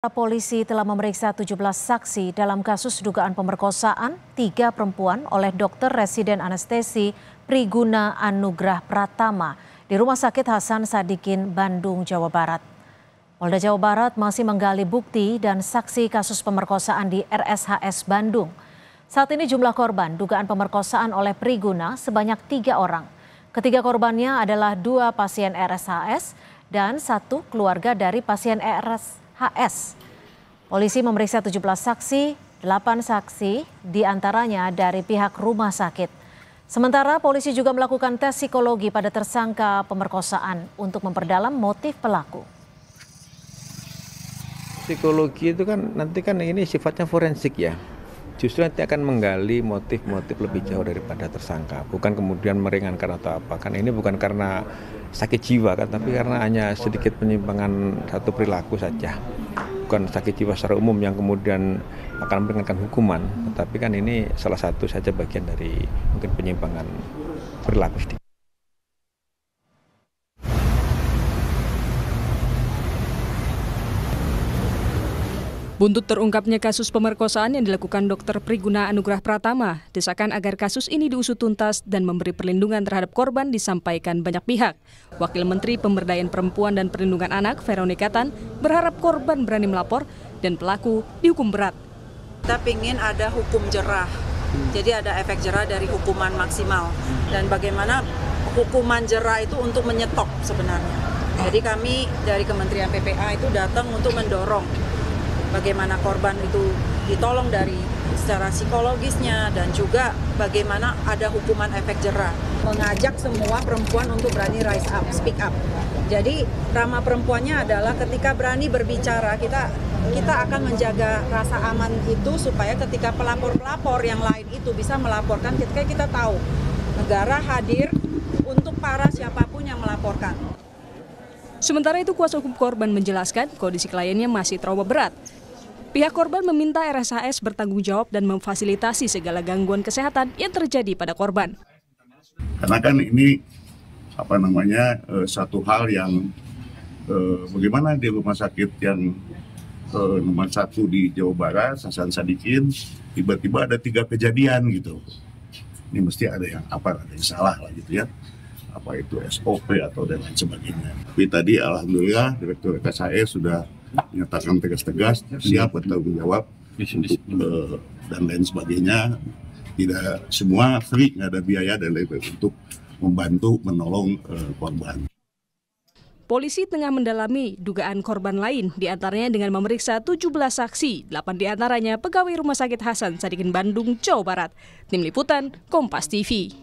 Polisi telah memeriksa 17 saksi dalam kasus dugaan pemerkosaan 3 perempuan oleh dokter residen anestesi Priguna Anugrah Pratama di Rumah Sakit Hasan Sadikin, Bandung, Jawa Barat. Polda Jawa Barat masih menggali bukti dan saksi kasus pemerkosaan di RSHS Bandung. Saat ini jumlah korban dugaan pemerkosaan oleh Priguna sebanyak 3 orang. Ketiga korbannya adalah 2 pasien RSHS dan 1 keluarga dari pasien RSHS. Polisi memeriksa 17 saksi, 8 saksi diantaranya dari pihak rumah sakit. Sementara polisi juga melakukan tes psikologi pada tersangka pemerkosaan untuk memperdalam motif pelaku. Psikologi itu kan nanti ini sifatnya forensik ya. Justru nanti akan menggali motif-motif lebih jauh daripada tersangka. Bukan kemudian meringankan atau apa. Kan ini bukan karena sakit jiwa kan, tapi karena hanya sedikit penyimpangan satu perilaku saja. Bukan sakit jiwa secara umum yang kemudian akan meringankan hukuman. Tetapi kan ini salah satu saja bagian dari mungkin penyimpangan perilaku sedikit. Buntut terungkapnya kasus pemerkosaan yang dilakukan Dr. Priguna Anugrah Pratama, desakan agar kasus ini diusut tuntas dan memberi perlindungan terhadap korban disampaikan banyak pihak. Wakil Menteri Pemberdayaan Perempuan dan Perlindungan Anak, Veronica Tan, berharap korban berani melapor dan pelaku dihukum berat. Kita ingin ada hukum jerah, jadi ada efek jerah dari hukuman maksimal. Dan bagaimana hukuman jerah itu untuk menyetop sebenarnya. Jadi kami dari Kementerian PPA itu datang untuk mendorong bagaimana korban itu ditolong dari secara psikologisnya dan juga bagaimana ada hukuman efek jerah. Mengajak semua perempuan untuk berani rise up, speak up. Jadi ramah perempuannya adalah ketika berani berbicara, kita akan menjaga rasa aman itu supaya ketika pelapor-pelapor yang lain itu bisa melaporkan, ketika kita tahu negara hadir untuk para siapapun yang melaporkan. Sementara itu kuasa hukum korban menjelaskan kondisi kliennya masih trauma berat. Pihak korban meminta RSHS bertanggung jawab dan memfasilitasi segala gangguan kesehatan yang terjadi pada korban. Karena kan ini satu hal yang bagaimana di rumah sakit yang nomor 1 di Jawa Barat, Hasan Sadikin, tiba-tiba ada 3 kejadian gitu. Ini mesti ada yang salah lah gitu ya. Apa itu SOP atau dan lain sebagainya. Tapi tadi alhamdulillah Direktur RSHS sudah menyatakan tegas-tegas siap bertanggung jawab untuk dan lain sebagainya. Tidak semua free, nggak ada biaya dan lain untuk membantu menolong korban. Polisi tengah mendalami dugaan korban lain, diantaranya dengan memeriksa 17 saksi, 8 diantaranya pegawai Rumah Sakit Hasan Sadikin, Bandung, Jawa Barat. Tim Liputan, Kompas TV.